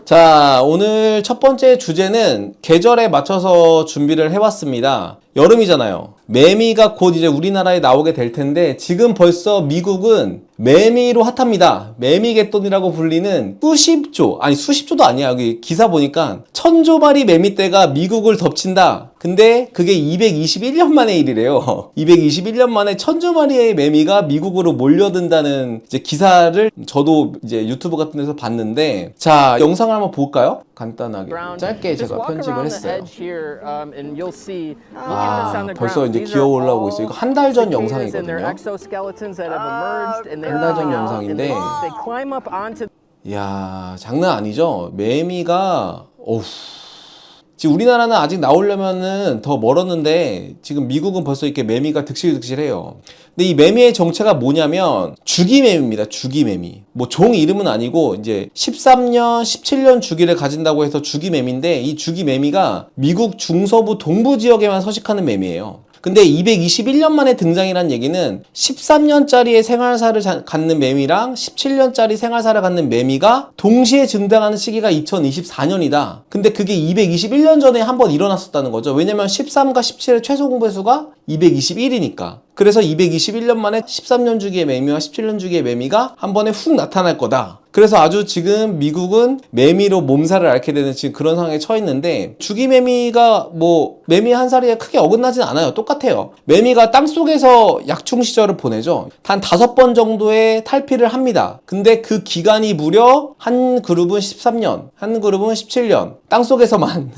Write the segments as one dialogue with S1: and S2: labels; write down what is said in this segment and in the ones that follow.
S1: 자, 오늘 첫 번째 주제는 계절에 맞춰서 준비를 해왔습니다. 여름이잖아요. 매미가 곧 이제 우리나라에 나오게 될 텐데 지금 벌써 미국은 매미로 핫합니다. 매미개똥이라고 불리는 수십조, 아니 수십조도 아니야. 여기 기사 보니까 1000조마리 매미떼가 미국을 덮친다. 근데 그게 221년 만의 일이래요. 221년 만에 1000조마리의 매미가 미국으로 몰려든다는 이제 기사를 저도 이제 유튜브 같은 데서 봤는데, 자, 영상을 한번 볼까요? 간단하게 짧게 제가 편집을 했어요. 벌써 이제 기어 올라오고 있어요. 이거 한 달 전 영상이거든요. 한 달 전 영상인데, 이야, 장난 아니죠? 매미가, 어후. 지금 우리나라는 아직 나오려면은 더 멀었는데 지금 미국은 벌써 이렇게 매미가 득실득실해요. 근데 이 매미의 정체가 뭐냐면 주기매미입니다. 주기매미. 뭐 종 이름은 아니고 이제 13년, 17년 주기를 가진다고 해서 주기매미인데, 이 주기매미가 미국 중서부 동부 지역에만 서식하는 매미예요. 근데 221년 만에 등장이란 얘기는 13년짜리의 생활사를 갖는 매미랑 17년짜리 생활사를 갖는 매미가 동시에 등장하는 시기가 2024년이다. 근데 그게 221년 전에 한번 일어났었다는 거죠. 왜냐면 13과 17의 최소 공배수가 221이니까. 그래서 221년 만에 13년 주기의 매미와 17년 주기의 매미가 한 번에 훅 나타날 거다. 그래서 아주 지금 미국은 매미로 몸살을 앓게 되는 지금 그런 상황에 처해 있는데, 주기매미가 뭐 매미 한 살이에 크게 어긋나진 않아요. 똑같아요. 매미가 땅속에서 약충 시절을 보내죠. 단 5번 정도의 탈피를 합니다. 근데 그 기간이 무려 한 그룹은 13년, 한 그룹은 17년, 땅속에서만.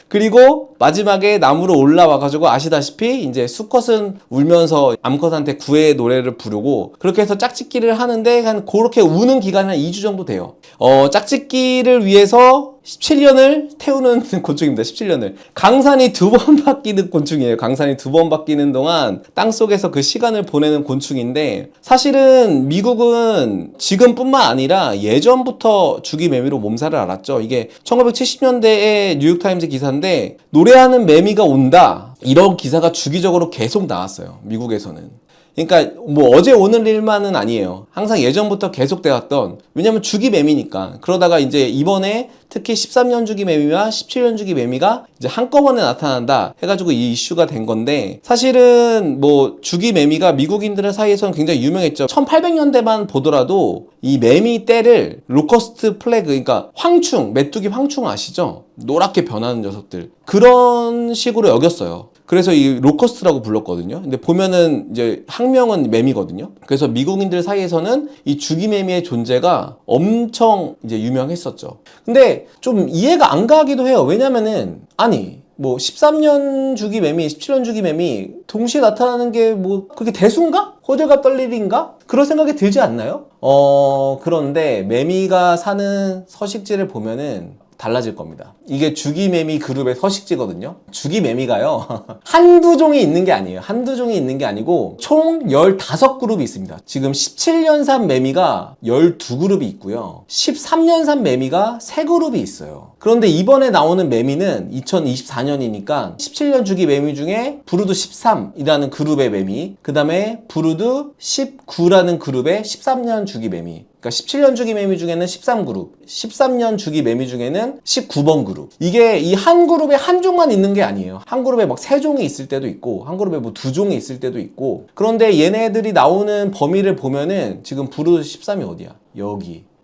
S1: 그리고 마지막에 나무로 올라와가지고 아시다시피 이제 수컷은 울면서 암컷한테 구애의 노래를 부르고, 그렇게 해서 짝짓기를 하는데 한 그렇게 우는 기간이 한 2주 정도 돼요. 짝짓기를 위해서 17년을 태우는 곤충입니다. 17년을. 강산이 2번 바뀌는 곤충이에요. 강산이 2번 바뀌는 동안 땅속에서 그 시간을 보내는 곤충인데, 사실은 미국은 지금뿐만 아니라 예전부터 주기매미로 몸살을 앓았죠. 이게 1970년대의 뉴욕타임즈 기사인데, 노래하는 매미가 온다, 이런 기사가 주기적으로 계속 나왔어요. 미국에서는. 그러니까 뭐 어제 오늘 일만은 아니에요. 항상 예전부터 계속돼 왔던, 왜냐면 주기 매미니까. 그러다가 이제 이번에 특히 13년 주기 매미와 17년 주기 매미가 이제 한꺼번에 나타난다 해가지고 이 이슈가 된 건데, 사실은 뭐 주기 매미가 미국인들 사이에서는 굉장히 유명했죠. 1800년대만 보더라도 이 매미 떼를 로커스트 플래그, 그러니까 황충, 메뚜기 황충 아시죠? 노랗게 변하는 녀석들, 그런 식으로 여겼어요. 그래서 이 로커스트라고 불렀거든요. 근데 보면은 이제 학명은 매미거든요. 그래서 미국인들 사이에서는 이 주기매미의 존재가 엄청 이제 유명했었죠. 근데 좀 이해가 안 가기도 해요. 왜냐면은, 아니, 뭐 13년 주기 매미, 17년 주기 매미 동시에 나타나는 게 뭐 그게 대수인가? 호들갑 떨 일인가? 그런 생각이 들지 않나요? 그런데 매미가 사는 서식지를 보면은 달라질 겁니다. 이게 주기매미 그룹의 서식지거든요. 주기매미가요, 한두 종이 있는 게 아니에요. 한두 종이 있는 게 아니고 총 15그룹이 있습니다. 지금 17년산 매미가 12그룹이 있고요. 13년산 매미가 3그룹이 있어요. 그런데 이번에 나오는 매미는 2024년이니까 17년 주기 매미 중에 브루드 13이라는 그룹의 매미, 그 다음에 브루드 19라는 그룹의 13년 주기 매미, 그러니까 17년 주기 매미 중에는 13그룹, 13년 주기 매미 중에는 19번 그룹. 이게 이 한 그룹에 한 종만 있는 게 아니에요. 한 그룹에 막 3종이 있을 때도 있고, 한 그룹에 뭐 2종이 있을 때도 있고. 그런데 얘네들이 나오는 범위를 보면은 지금 브루드 13이 어디야?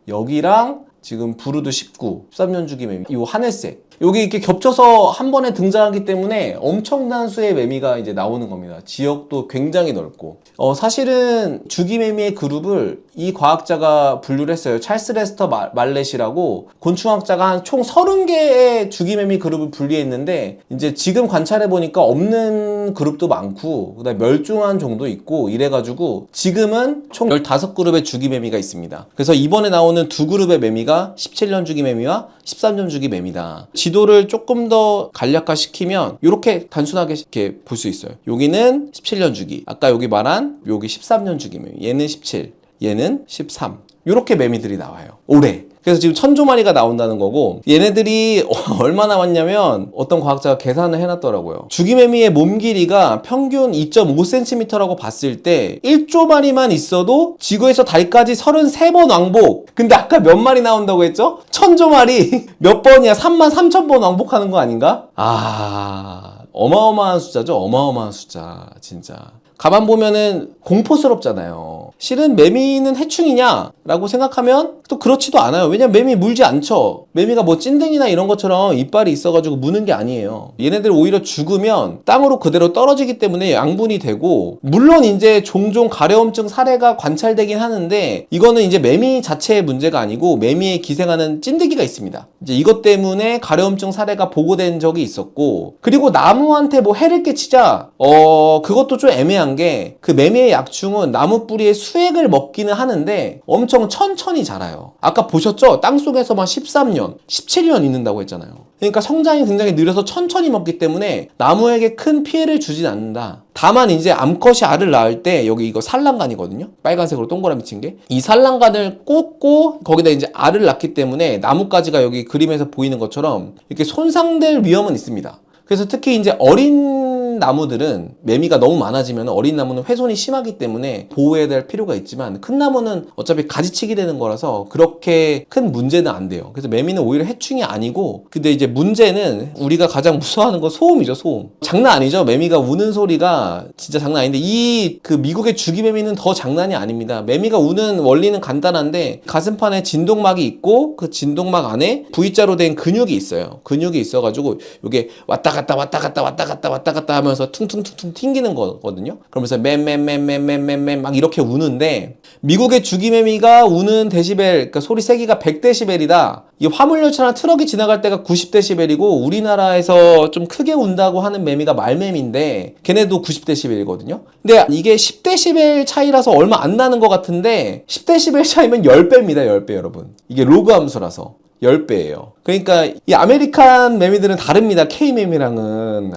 S1: 여기랑 지금 브루드 19, 13년 주기 매미, 이 하늘색, 여기 이렇게 겹쳐서 한 번에 등장하기 때문에 엄청난 수의 매미가 이제 나오는 겁니다. 지역도 굉장히 넓고. 사실은 주기매미의 그룹을 이 과학자가 분류를 했어요. 찰스 레스터 말렛이라고 곤충학자가 한 총 30개의 주기매미 그룹을 분리했는데, 이제 지금 관찰해보니까 없는 그룹도 많고, 그다음에 멸종한 종도 있고, 이래가지고 지금은 총 15그룹의 주기매미가 있습니다. 그래서 이번에 나오는 2그룹의 매미가 17년 주기매미와 13년 주기매미다. 지도를 조금 더 간략화시키면 이렇게 단순하게 이렇게 볼 수 있어요. 여기는 17년 주기, 아까 여기 말한 여기 13년 주기 매미, 얘는 17, 얘는 13, 이렇게 매미들이 나와요. 올해. 그래서 지금 1000조마리가 나온다는 거고, 얘네들이 얼마나 왔냐면 어떤 과학자가 계산을 해놨더라고요. 주기매미의 몸 길이가 평균 2.5cm라고 봤을 때 1조마리만 있어도 지구에서 달까지 33번 왕복. 근데 아까 몇 마리 나온다고 했죠? 1000조마리 몇 번이야? 33,000번 왕복하는 거 아닌가? 어마어마한 숫자죠. 어마어마한 숫자 진짜. 가만 보면은 공포스럽잖아요. 실은 매미는 해충이냐? 라고 생각하면 또 그렇지도 않아요. 왜냐면 매미 물지 않죠. 매미가 뭐 찐득이나 이런 것처럼 이빨이 있어가지고 무는 게 아니에요. 얘네들 오히려 죽으면 땅으로 그대로 떨어지기 때문에 양분이 되고, 물론 이제 종종 가려움증 사례가 관찰되긴 하는데, 이거는 이제 매미 자체의 문제가 아니고 매미에 기생하는 찐득이가 있습니다. 이제 이것 때문에 가려움증 사례가 보고된 적이 있었고, 그리고 나무한테 뭐 해를 끼치자, 그것도 좀 애매한 게, 그 매미의 약충은 나무 뿌리의 수액을 먹기는 하는데 엄청 천천히 자라요. 아까 보셨죠? 땅속에서만 13년, 17년 있는다고 했잖아요. 그러니까 성장이 굉장히 느려서 천천히 먹기 때문에 나무에게 큰 피해를 주진 않는다. 다만 이제 암컷이 알을 낳을 때, 여기 이거 산란관이거든요. 빨간색으로 동그라미 친 게. 이 산란관을 꽂고 거기다 이제 알을 낳기 때문에 나뭇가지가 여기 그림에서 보이는 것처럼 이렇게 손상될 위험은 있습니다. 그래서 특히 이제 어린 나무들은 매미가 너무 많아지면 어린 나무는 훼손이 심하기 때문에 보호해야 될 필요가 있지만, 큰 나무는 어차피 가지치기 되는 거라서 그렇게 큰 문제는 안 돼요. 그래서 매미는 오히려 해충이 아니고, 근데 이제 문제는 우리가 가장 무서워하는 건 소음이죠. 소음. 장난 아니죠. 매미가 우는 소리가 진짜 장난 아닌데, 그 미국의 주기매미는 더 장난이 아닙니다. 매미가 우는 원리는 간단한데, 가슴판에 진동막이 있고 그 진동막 안에 V자로 된 근육이 있어요. 근육이 있어가지고 이게 왔다 갔다 왔다 갔다 왔다 갔다 왔다 갔다 하면서 퉁퉁퉁퉁 튕기는 거거든요. 그러면서 맨맨맨맨맨맨맨 막 이렇게 우는데, 미국의 주기매미가 우는 데시벨, 그러니까 소리 세기가 100데시벨이다. 이 화물열차나 트럭이 지나갈 때가 90데시벨이고, 우리나라에서 좀 크게 운다고 하는 매미가 말매미인데 걔네도 90데시벨이거든요. 근데 이게 10데시벨 차이라서 얼마 안 나는 것 같은데, 10데시벨 차이면 10배입니다. 10배 여러분. 이게 로그 함수라서 10배예요. 그러니까 이 아메리칸 매미들은 다릅니다. K매미랑은.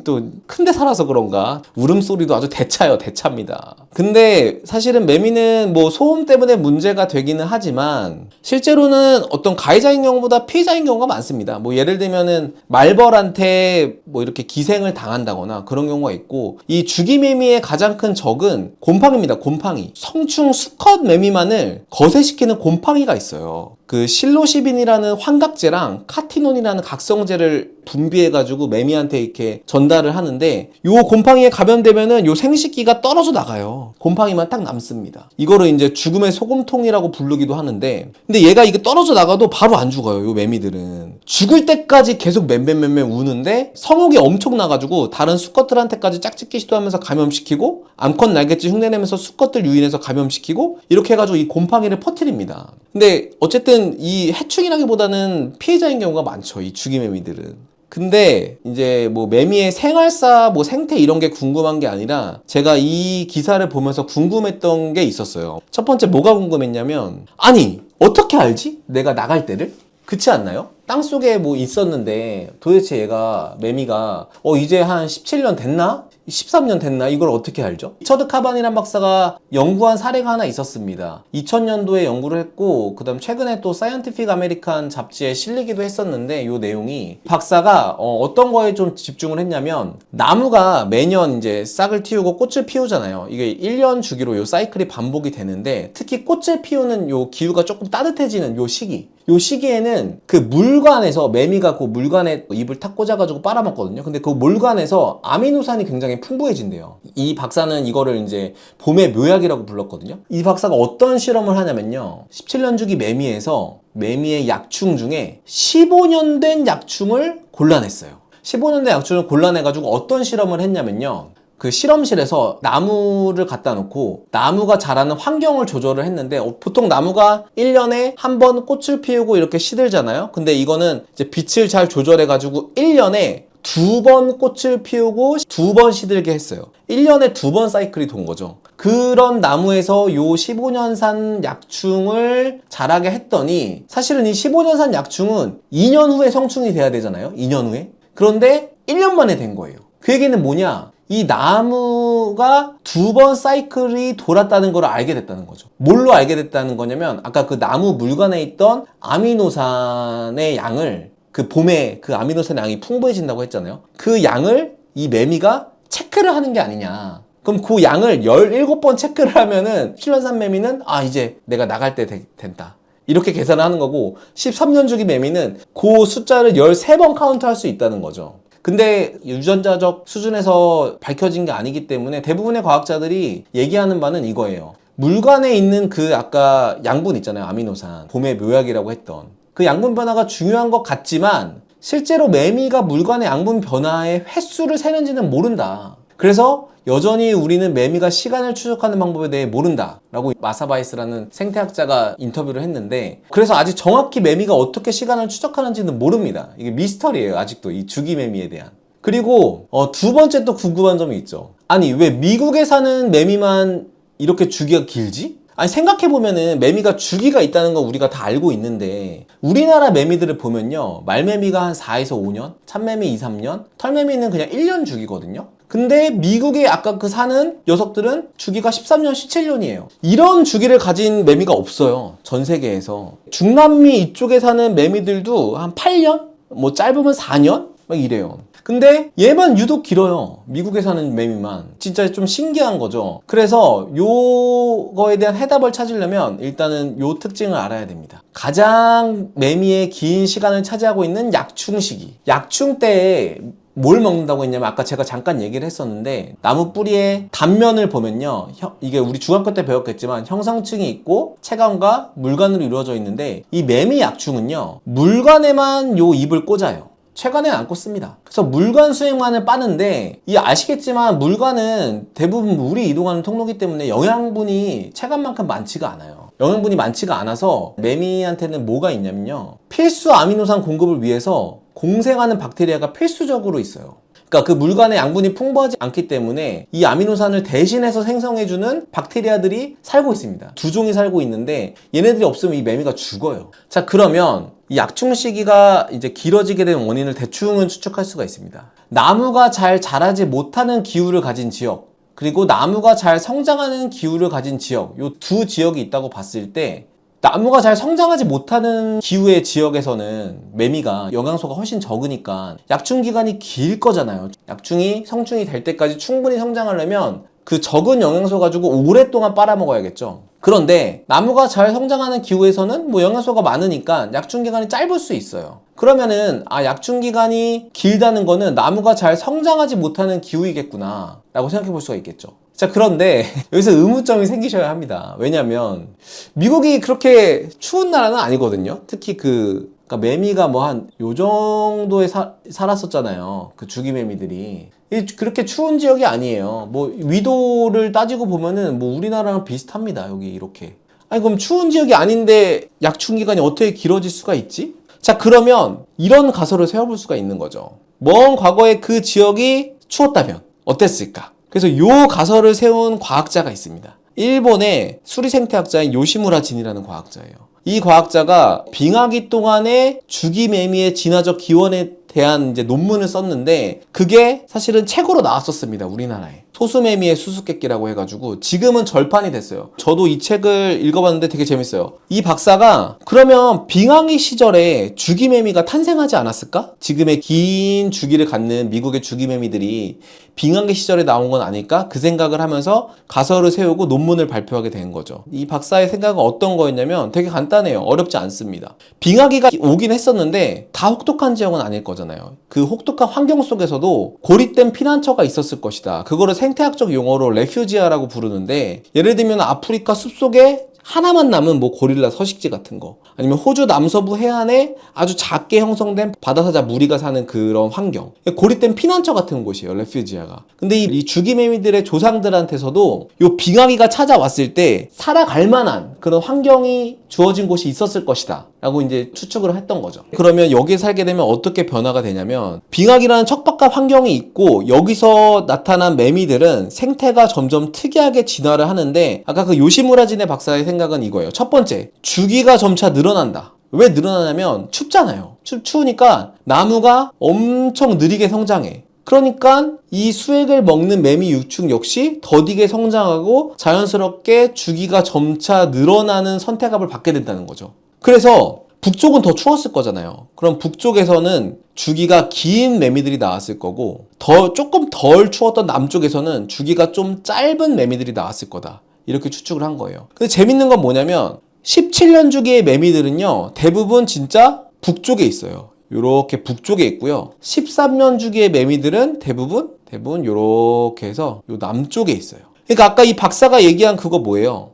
S1: 또 큰데 살아서 그런가? 울음소리도 아주 대차요. 대차입니다. 근데 사실은 매미는 뭐 소음 때문에 문제가 되기는 하지만, 실제로는 어떤 가해자인 경우보다 피해자인 경우가 많습니다. 뭐 예를 들면은 말벌한테 뭐 이렇게 기생을 당한다거나 그런 경우가 있고, 이 주기매미의 가장 큰 적은 곰팡이입니다. 곰팡이. 성충 수컷 매미만을 거세시키는 곰팡이가 있어요. 그 실로시빈이라는 환각제랑 카티논이라는 각성제를 분비해가지고 매미한테 이렇게 전달을 하는데, 요 곰팡이에 감염되면은 요 생식기가 떨어져 나가요. 곰팡이만 딱 남습니다. 이거를 이제 죽음의 소금통이라고 부르기도 하는데, 근데 얘가 이게 떨어져 나가도 바로 안 죽어요. 요 매미들은 죽을 때까지 계속 맴맴맴맴 우는데, 성욕이 엄청 나가지고 다른 수컷들한테까지 짝짓기 시도하면서 감염시키고, 암컷 날갯짓 흉내내면서 수컷들 유인해서 감염시키고, 이렇게 해가지고 이 곰팡이를 퍼뜨립니다. 근데 어쨌든 이 해충이라기보다는 피해자인 경우가 많죠. 이 주기매미들은. 근데 이제 뭐 매미의 생활사, 뭐 생태 이런 게 궁금한 게 아니라, 제가 이 기사를 보면서 궁금했던 게 있었어요. 첫 번째 뭐가 궁금했냐면, 아니 어떻게 알지? 내가 나갈 때를? 그렇지 않나요? 땅속에 뭐 있었는데 도대체 얘가, 매미가 이제 한 17년 됐나? 13년 됐나? 이걸 어떻게 알죠? 리처드 카반이란 박사가 연구한 사례가 하나 있었습니다. 2000년도에 연구를 했고, 그 다음 최근에 또 사이언티픽 아메리칸 잡지에 실리기도 했었는데, 이 내용이, 박사가 어떤 거에 좀 집중을 했냐면, 나무가 매년 이제 싹을 틔우고 꽃을 피우잖아요. 이게 1년 주기로 요 사이클이 반복이 되는데, 특히 꽃을 피우는 요 기후가 조금 따뜻해지는 요 시기, 요 시기에는 그 물관에서, 매미가 그 물관에 입을 탁 꽂아가지고 빨아먹거든요. 근데 그 물관에서 아미노산이 굉장히 풍부해진대요. 이 박사는 이거를 이제 봄의 묘약이라고 불렀거든요. 이 박사가 어떤 실험을 하냐면요, 17년 주기 매미에서 매미의 약충 중에 15년 된 약충을 골라냈어요. 15년 된 약충을 골라내가지고 어떤 실험을 했냐면요, 그 실험실에서 나무를 갖다 놓고 나무가 자라는 환경을 조절을 했는데, 보통 나무가 1년에 한 번 꽃을 피우고 이렇게 시들잖아요. 근데 이거는 이제 빛을 잘 조절해가지고 1년에 2번 꽃을 피우고 2번 시들게 했어요. 1년에 2번 사이클이 돈 거죠. 그런 나무에서 요 15년산 약충을 자라게 했더니, 사실은 이 15년산 약충은 2년 후에 성충이 돼야 되잖아요. 2년 후에. 그런데 1년 만에 된 거예요. 그 얘기는 뭐냐? 이 나무가 2번 사이클이 돌았다는 걸 알게 됐다는 거죠. 뭘로 알게 됐다는 거냐면 아까 그 나무 물관에 있던 아미노산의 양을 그 봄에 그 아미노산 양이 풍부해진다고 했잖아요. 그 양을 이 매미가 체크를 하는 게 아니냐. 그럼 그 양을 17번 체크를 하면은 7년산 매미는 이제 내가 나갈 때 된다. 이렇게 계산을 하는 거고 13년 주기 매미는 그 숫자를 13번 카운트할 수 있다는 거죠. 근데 유전자적 수준에서 밝혀진 게 아니기 때문에 대부분의 과학자들이 얘기하는 바는 이거예요. 물관에 있는 그 아까 양분 있잖아요. 아미노산. 봄의 묘약이라고 했던. 그 양분 변화가 중요한 것 같지만 실제로 매미가 물관의 양분 변화의 횟수를 세는지는 모른다. 그래서 여전히 우리는 매미가 시간을 추적하는 방법에 대해 모른다 라고 마사바이스라는 생태학자가 인터뷰를 했는데 그래서 아직 정확히 매미가 어떻게 시간을 추적하는지는 모릅니다. 이게 미스터리예요. 아직도 이 주기 매미에 대한. 그리고 두 번째 또 궁금한 점이 있죠. 아니 왜 미국에 사는 매미만 이렇게 주기가 길지? 아니 생각해보면은 매미가 주기가 있다는 건 우리가 다 알고 있는데 우리나라 매미들을 보면요 말매미가 한 4에서 5년, 참매미 2, 3년, 털매미는 그냥 1년 주기거든요. 근데 미국에 아까 그 사는 녀석들은 주기가 13년, 17년이에요. 이런 주기를 가진 매미가 없어요. 전 세계에서. 중남미 이쪽에 사는 매미들도 한 8년? 뭐 짧으면 4년? 막 이래요. 근데 얘만 유독 길어요. 미국에 사는 매미만. 진짜 좀 신기한 거죠. 그래서 요거에 대한 해답을 찾으려면 일단은 요 특징을 알아야 됩니다. 가장 매미의 긴 시간을 차지하고 있는 약충 시기. 약충 때에 뭘 먹는다고 했냐면 아까 제가 잠깐 얘기를 했었는데 나무 뿌리의 단면을 보면요 이게 우리 중학교 때 배웠겠지만 형성층이 있고 체관과 물관으로 이루어져 있는데 이 매미 약충은요 물관에만 요 입을 꽂아요. 체관에 안 꽂습니다. 그래서 물관 수액만을 빠는데 아시겠지만 물관은 대부분 물이 이동하는 통로이기 때문에 영양분이 체관만큼 많지가 않아요. 영양분이 많지가 않아서 매미한테는 뭐가 있냐면요 필수 아미노산 공급을 위해서 공생하는 박테리아가 필수적으로 있어요. 그러니까 그 물관에 양분이 풍부하지 않기 때문에 이 아미노산을 대신해서 생성해주는 박테리아들이 살고 있습니다. 두 종이 살고 있는데 얘네들이 없으면 이 매미가 죽어요. 자 그러면 이 약충 시기가 이제 길어지게 된 원인을 대충은 추측할 수가 있습니다. 나무가 잘 자라지 못하는 기후를 가진 지역 그리고 나무가 잘 성장하는 기후를 가진 지역 요 두 지역이 있다고 봤을 때 나무가 잘 성장하지 못하는 기후의 지역에서는 매미가 영양소가 훨씬 적으니까 약충 기간이 길 거잖아요. 약충이 성충이 될 때까지 충분히 성장하려면 그 적은 영양소 가지고 오랫동안 빨아먹어야겠죠. 그런데 나무가 잘 성장하는 기후에서는 뭐 영양소가 많으니까 약충 기간이 짧을 수 있어요. 그러면은 약충 기간이 길다는 거는 나무가 잘 성장하지 못하는 기후이겠구나 라고 생각해 볼 수가 있겠죠. 자 그런데 여기서 의문점이 생기셔야 합니다. 왜냐면 미국이 그렇게 추운 나라는 아니거든요. 특히 그러니까 매미가 뭐 한 요 정도에 살았었잖아요. 그 주기 매미들이 그렇게 추운 지역이 아니에요. 뭐 위도를 따지고 보면은 뭐 우리나라랑 비슷합니다. 여기 이렇게. 아니 그럼 추운 지역이 아닌데 약충 기간이 어떻게 길어질 수가 있지? 자 그러면 이런 가설을 세워볼 수가 있는 거죠. 먼 과거에 그 지역이 추웠다면 어땠을까? 그래서 요 가설을 세운 과학자가 있습니다. 일본의 수리생태학자인 요시무라 진이라는 과학자예요. 이 과학자가 빙하기 동안의 주기매미의 진화적 기원에 대한 이제 논문을 썼는데 그게 사실은 책으로 나왔었습니다. 우리나라에. 소수매미의 수수께끼라고 해가지고 지금은 절판이 됐어요. 저도 이 책을 읽어봤는데 되게 재밌어요. 이 박사가 그러면 빙하기 시절에 주기매미가 탄생하지 않았을까? 지금의 긴 주기를 갖는 미국의 주기매미들이 빙하기 시절에 나온 건 아닐까? 그 생각을 하면서 가설을 세우고 논문을 발표하게 된 거죠. 이 박사의 생각은 어떤 거였냐면 되게 간단해요. 어렵지 않습니다. 빙하기가 오긴 했었는데 다 혹독한 지역은 아닐 거잖아요. 그 혹독한 환경 속에서도 고립된 피난처가 있었을 것이다. 그거를 생태학적 용어로 레퓨지아라고 부르는데 예를 들면 아프리카 숲속에 하나만 남은 뭐 고릴라 서식지 같은 거 아니면 호주 남서부 해안에 아주 작게 형성된 바다사자 무리가 사는 그런 환경 고립된 피난처 같은 곳이에요. 레퓨지아가. 근데 이 주기매미들의 조상들한테서도 요 빙하기가 찾아왔을 때 살아갈 만한 그런 환경이 주어진 곳이 있었을 것이다 라고 이제 추측을 했던 거죠. 그러면 여기에 살게 되면 어떻게 변화가 되냐면 빙하기라는 척박한 환경이 있고 여기서 나타난 매미들은 생태가 점점 특이하게 진화를 하는데 아까 그 요시무라진의 박사의 생각은 이거예요. 첫 번째, 주기가 점차 늘어난다. 왜 늘어나냐면 춥잖아요. 추우니까 나무가 엄청 느리게 성장해. 그러니까 이 수액을 먹는 매미 유충 역시 더디게 성장하고 자연스럽게 주기가 점차 늘어나는 선택압을 받게 된다는 거죠. 그래서 북쪽은 더 추웠을 거잖아요. 그럼 북쪽에서는 주기가 긴 매미들이 나왔을 거고 조금 덜 추웠던 남쪽에서는 주기가 좀 짧은 매미들이 나왔을 거다. 이렇게 추측을 한 거예요. 근데 재밌는 건 뭐냐면 17년 주기의 매미들은요, 대부분 진짜 북쪽에 있어요. 요렇게 북쪽에 있고요. 13년 주기의 매미들은 대부분 요렇게 해서 요 남쪽에 있어요. 그러니까 아까 이 박사가 얘기한 그거 뭐예요?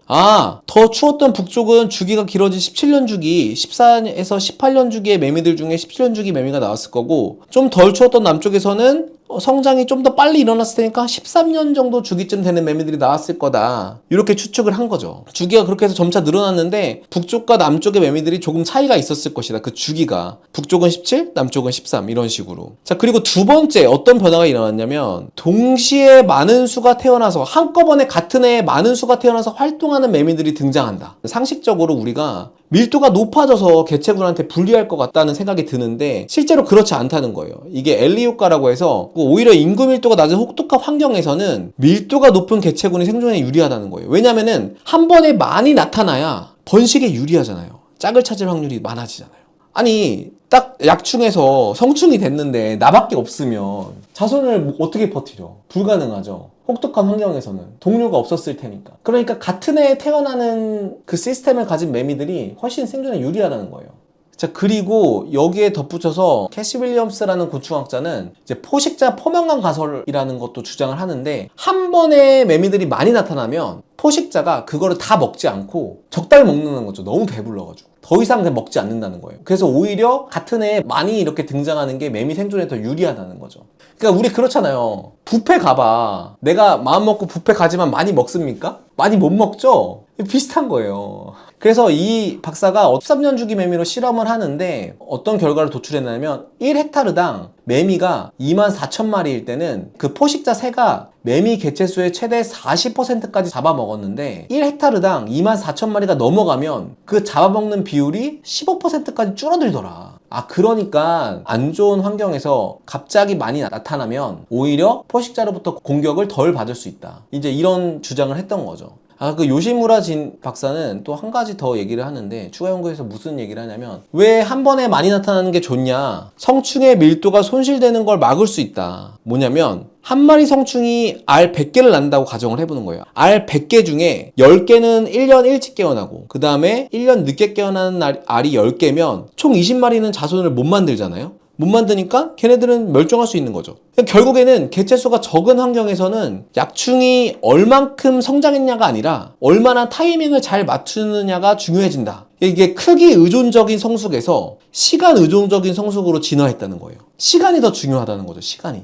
S1: 더 추웠던 북쪽은 주기가 길어진 17년 주기, 14에서 18년 주기의 매미들 중에 17년 주기 매미가 나왔을 거고, 좀 덜 추웠던 남쪽에서는 성장이 좀 더 빨리 일어났을 테니까 13년 정도 주기쯤 되는 매미들이 나왔을 거다. 이렇게 추측을 한 거죠. 주기가 그렇게 해서 점차 늘어났는데 북쪽과 남쪽의 매미들이 조금 차이가 있었을 것이다. 그 주기가. 북쪽은 17, 남쪽은 13 이런 식으로. 자, 그리고 두 번째 어떤 변화가 일어났냐면 동시에 많은 수가 태어나서 한꺼번에 같은 해에 많은 수가 태어나서 활동하는 매미들이 등장한다. 상식적으로 우리가 밀도가 높아져서 개체군한테 불리할 것 같다는 생각이 드는데 실제로 그렇지 않다는 거예요. 이게 엘리 효과라고 해서 오히려 인구 밀도가 낮은 혹독한 환경에서는 밀도가 높은 개체군이 생존에 유리하다는 거예요. 왜냐면은 한 번에 많이 나타나야 번식에 유리하잖아요. 짝을 찾을 확률이 많아지잖아요. 아니 딱 약충에서 성충이 됐는데 나밖에 없으면 자손을 어떻게 버티려? 불가능하죠. 혹독한 환경에서는 동료가 없었을 테니까. 그러니까 같은 해에 태어나는 그 시스템을 가진 매미들이 훨씬 생존에 유리하다는 거예요. 자, 그리고 여기에 덧붙여서 캐시 윌리엄스라는 곤충학자는 이제 포식자 포만감 가설이라는 것도 주장을 하는데, 한 번에 매미들이 많이 나타나면 포식자가 그거를 다 먹지 않고 적당히 먹는 거죠. 너무 배불러가지고. 더 이상 그냥 먹지 않는다는 거예요. 그래서 오히려 같은 해에 많이 이렇게 등장하는 게 매미 생존에 더 유리하다는 거죠. 그러니까 우리 그렇잖아요. 뷔페 가봐. 내가 마음 먹고 뷔페 가지만 많이 먹습니까? 많이 못 먹죠? 비슷한 거예요. 그래서 이 박사가 13년 주기 매미로 실험을 하는데 어떤 결과를 도출했냐면 1헥타르당 매미가 24,000마리일 때는 그 포식자 새가 매미 개체수의 최대 40%까지 잡아먹었는데 1헥타르당 24,000마리가 넘어가면 그 잡아먹는 비율이 15%까지 줄어들더라. 그러니까 안 좋은 환경에서 갑자기 많이 나타나면 오히려 포식자로부터 공격을 덜 받을 수 있다. 이제 이런 주장을 했던 거죠. 그 요시무라 진 박사는 또 한 가지 더 얘기를 하는데, 추가 연구에서 무슨 얘기를 하냐면, 왜 한 번에 많이 나타나는 게 좋냐? 성충의 밀도가 손실되는 걸 막을 수 있다. 뭐냐면 한 마리 성충이 알 100개를 낳는다고 가정을 해보는 거예요. 알 100개 중에 10개는 1년 일찍 깨어나고 그 다음에 1년 늦게 깨어나는 알이 10개면 총 20마리는 자손을 못 만들잖아요. 못 만드니까 걔네들은 멸종할 수 있는 거죠. 결국에는 개체수가 적은 환경에서는 약충이 얼만큼 성장했냐가 아니라 얼마나 타이밍을 잘 맞추느냐가 중요해진다. 이게 크기 의존적인 성숙에서 시간 의존적인 성숙으로 진화했다는 거예요. 시간이 더 중요하다는 거죠. 시간이.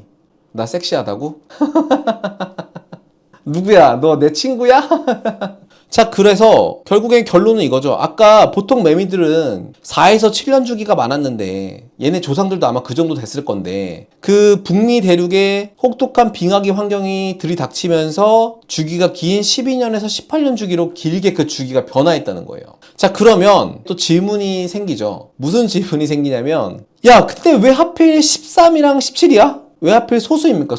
S1: 나 섹시하다고? 누구야? 너 내 친구야? 자, 그래서 결국엔 결론은 이거죠. 아까 보통 매미들은 4에서 7년 주기가 많았는데 얘네 조상들도 아마 그 정도 됐을 건데, 그 북미 대륙의 혹독한 빙하기 환경이 들이닥치면서 주기가 긴 12년에서 18년 주기로 길게 그 주기가 변화했다는 거예요. 자, 그러면 또 질문이 생기죠. 무슨 질문이 생기냐면, 야, 근데 왜 하필 13이랑 17이야? 왜 하필 소수입니까?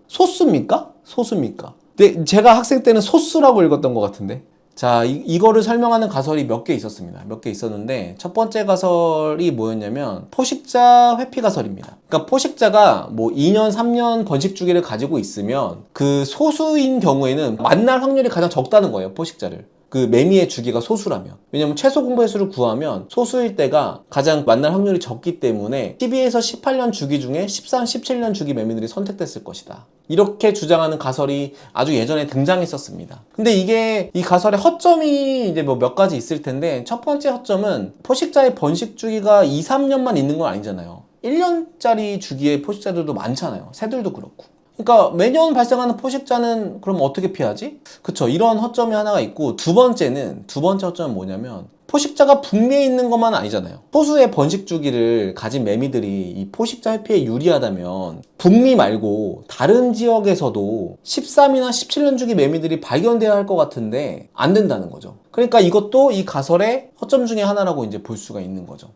S1: 소수입니까? 소수입니까? 근데 제가 학생 때는 소수라고 읽었던 것 같은데. 자, 이거를 설명하는 가설이 몇 개 있었습니다. 몇 개 있었는데, 첫 번째 가설이 뭐였냐면 포식자 회피 가설입니다. 그러니까 포식자가 뭐 2년, 3년 번식 주기를 가지고 있으면 그 소수인 경우에는 만날 확률이 가장 적다는 거예요, 포식자를. 그 매미의 주기가 소수라면. 왜냐면 최소 공배수를 구하면 소수일 때가 가장 만날 확률이 적기 때문에 12에서 18년 주기 중에 13, 17년 주기 매미들이 선택됐을 것이다. 이렇게 주장하는 가설이 아주 예전에 등장했었습니다. 근데 이게 이 가설의 허점이 이제 뭐 몇 가지 있을 텐데, 첫 번째 허점은 포식자의 번식 주기가 2, 3년만 있는 건 아니잖아요. 1년짜리 주기의 포식자들도 많잖아요. 새들도 그렇고. 그러니까 매년 발생하는 포식자는 그럼 어떻게 피하지? 그쵸, 이런 허점이 하나가 있고, 두 번째 허점은 뭐냐면 포식자가 북미에 있는 것만 아니잖아요. 소수의 번식 주기를 가진 매미들이 이 포식자 회피에 유리하다면 북미 말고 다른 지역에서도 13이나 17년 주기 매미들이 발견되어야 할 것 같은데 안 된다는 거죠. 그러니까 이것도 이 가설의 허점 중에 하나라고 이제 볼 수가 있는 거죠.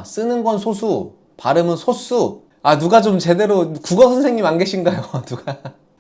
S1: 쓰는 건 소수, 발음은 소수. 아, 누가 좀 제대로 국어 선생님 안 계신가요?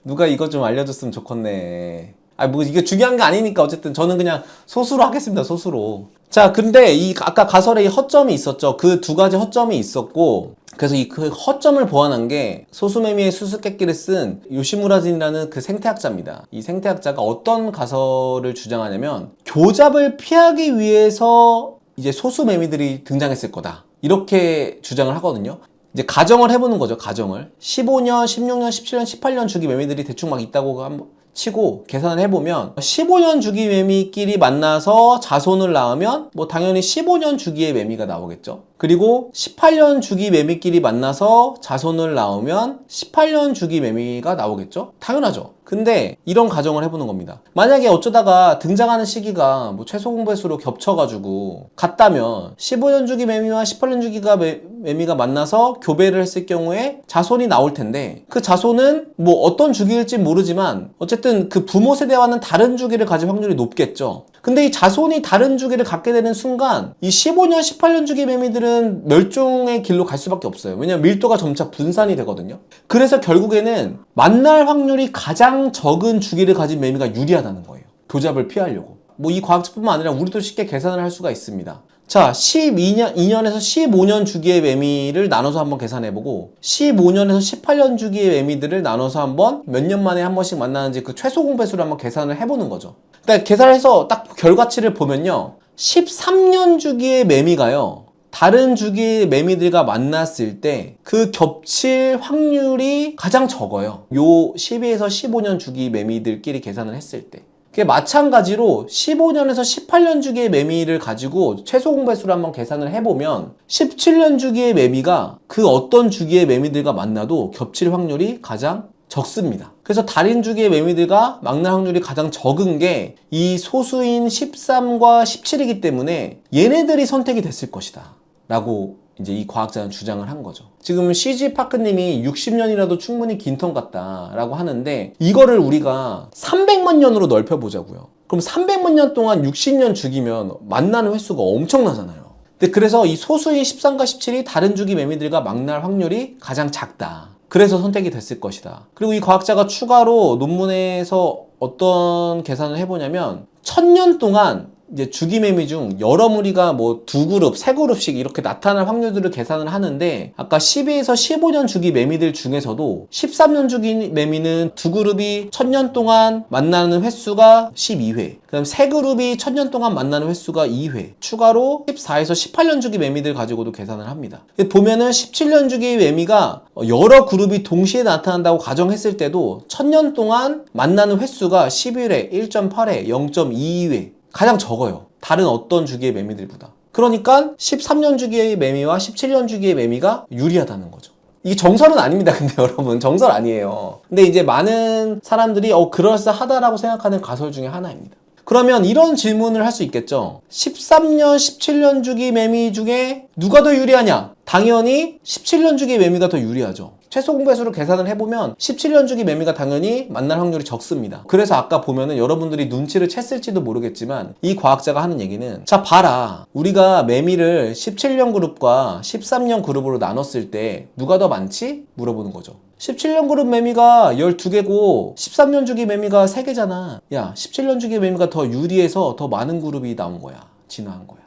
S1: 누가 이거 좀 알려줬으면 좋겠네. 아, 뭐 이게 중요한 게 아니니까 어쨌든 저는 그냥 소수로 하겠습니다. 소수로. 자, 근데 이 아까 가설에 이 허점이 있었죠. 그 두 가지 허점이 있었고, 그래서 이 그 허점을 보완한 게 소수매미의 수수께끼를 쓴 요시무라진이라는 그 생태학자입니다. 이 생태학자가 어떤 가설을 주장하냐면 교잡을 피하기 위해서 이제 소수매미들이 등장했을 거다. 이렇게 주장을 하거든요. 이제 가정을 해보는 거죠. 가정을 15년, 16년, 17년, 18년 주기 매미들이 대충 막 있다고 한번 치고 계산을 해보면 15년 주기 매미끼리 만나서 자손을 낳으면 뭐 당연히 15년 주기의 매미가 나오겠죠. 그리고 18년 주기 매미끼리 만나서 자손을 낳으면 18년 주기 매미가 나오겠죠. 당연하죠. 근데 이런 가정을 해보는 겁니다. 만약에 어쩌다가 등장하는 시기가 뭐 최소 공배수로 겹쳐가지고 같다면 15년 주기 매미와 18년 주기가 매미가 만나서 교배를 했을 경우에 자손이 나올 텐데 그 자손은 뭐 어떤 주기일지 모르지만 어쨌든 그 부모 세대와는 다른 주기를 가질 확률이 높겠죠. 근데 이 자손이 다른 주기를 갖게 되는 순간 이 15년, 18년 주기 매미들은 멸종의 길로 갈 수밖에 없어요. 왜냐면 밀도가 점차 분산이 되거든요. 그래서 결국에는 만날 확률이 가장 적은 주기를 가진 매미가 유리하다는 거예요. 교잡을 피하려고. 뭐 이 과학자뿐만 아니라 우리도 쉽게 계산을 할 수가 있습니다. 자, 2년에서 15년 주기의 매미를 나눠서 한번 계산해보고 15년에서 18년 주기의 매미들을 나눠서 한번 몇 년 만에 한 번씩 만나는지 그 최소 공배수를 한번 계산을 해보는 거죠. 그러니까 계산해서 딱 결과치를 보면요. 13년 주기의 매미가요. 다른 주기의 매미들과 만났을 때 그 겹칠 확률이 가장 적어요. 요 12에서 15년 주기 매미들끼리 계산을 했을 때. 마찬가지로 15년에서 18년 주기의 매미를 가지고 최소 공배수를 한번 계산을 해보면 17년 주기의 매미가 그 어떤 주기의 매미들과 만나도 겹칠 확률이 가장 적습니다. 그래서 달인 주기의 매미들과 만날 확률이 가장 적은 게 이 소수인 13과 17이기 때문에 얘네들이 선택이 됐을 것이다 라고 이제 이 과학자는 주장을 한 거죠. 지금 CG 파크님이 60년이라도 충분히 긴 텀 같다라고 하는데 이거를 우리가 300만 년으로 넓혀보자고요. 그럼 300만 년 동안 60년 주기면 만나는 횟수가 엄청나잖아요. 근데 그래서 이 소수인 13과 17이 다른 주기 매미들과 만날 확률이 가장 작다. 그래서 선택이 됐을 것이다. 그리고 이 과학자가 추가로 논문에서 어떤 계산을 해보냐면 1000년 동안 이제 주기매미 중 여러 무리가 뭐 2그룹, 3그룹씩 이렇게 나타날 확률들을 계산을 하는데 아까 12에서 15년 주기 매미들 중에서도 13년 주기 매미는 2그룹이 1000년 동안 만나는 횟수가 12회, 그다음 3그룹이 1000년 동안 만나는 횟수가 2회, 추가로 14에서 18년 주기 매미들 가지고도 계산을 합니다. 보면은 17년 주기 매미가 여러 그룹이 동시에 나타난다고 가정했을 때도 1000년 동안 만나는 횟수가 11회, 1.8회, 0.22회 가장 적어요. 다른 어떤 주기의 매미들보다. 그러니까 13년 주기의 매미와 17년 주기의 매미가 유리하다는 거죠. 이게 정설은 아닙니다. 근데 여러분 정설 아니에요. 근데 이제 많은 사람들이 그럴싸하다라고 생각하는 가설 중에 하나입니다. 그러면 이런 질문을 할 수 있겠죠. 13년, 17년 주기 매미 중에 누가 더 유리하냐? 당연히 17년 주기 매미가 더 유리하죠. 최소 공배수로 계산을 해보면 17년 주기 매미가 당연히 만날 확률이 적습니다. 그래서 아까 보면은 여러분들이 눈치를 챘을지도 모르겠지만 이 과학자가 하는 얘기는 자 봐라, 우리가 매미를 17년 그룹과 13년 그룹으로 나눴을 때 누가 더 많지? 물어보는 거죠. 17년 그룹 매미가 12개고 13년 주기 매미가 3개잖아. 야, 17년 주기 매미가 더 유리해서 더 많은 그룹이 나온 거야. 진화한 거야.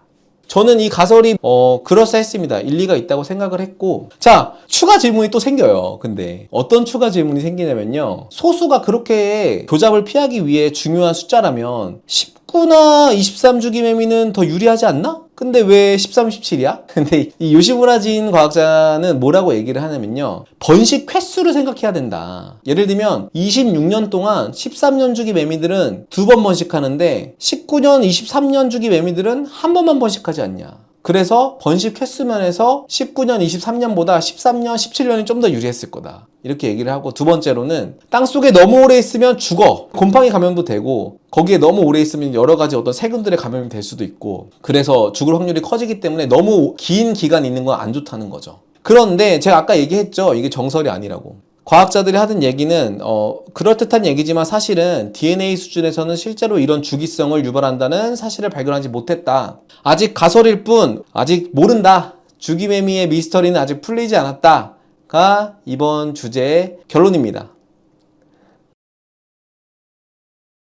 S1: 저는 이 가설이 그럴싸했습니다. 일리가 있다고 생각을 했고, 자, 추가 질문이 또 생겨요. 근데 어떤 추가 질문이 생기냐면요, 소수가 그렇게 교잡을 피하기 위해 중요한 숫자라면 19나 23주기 매미는 더 유리하지 않나? 근데 왜 13, 17이야? 근데 이 요시무라진 과학자는 뭐라고 얘기를 하냐면요, 번식 횟수를 생각해야 된다. 예를 들면 26년 동안 13년 주기 매미들은 2번 번식하는데 19년, 23년 주기 매미들은 한 번만 번식하지 않냐. 그래서 번식 횟수면에서 19년, 23년보다 13년, 17년이 좀 더 유리했을 거다. 이렇게 얘기를 하고, 두 번째로는 땅속에 너무 오래 있으면 죽어. 곰팡이 감염도 되고, 거기에 너무 오래 있으면 여러 가지 어떤 세균들의 감염이 될 수도 있고, 그래서 죽을 확률이 커지기 때문에 너무 긴 기간 있는 건 안 좋다는 거죠. 그런데 제가 아까 얘기했죠. 이게 정설이 아니라고. 과학자들이 하는 얘기는 그럴듯한 얘기지만 사실은 DNA 수준에서는 실제로 이런 주기성을 유발한다는 사실을 발견하지 못했다. 아직 가설일 뿐 아직 모른다. 주기매미의 미스터리는 아직 풀리지 않았다. 가 이번 주제의 결론입니다.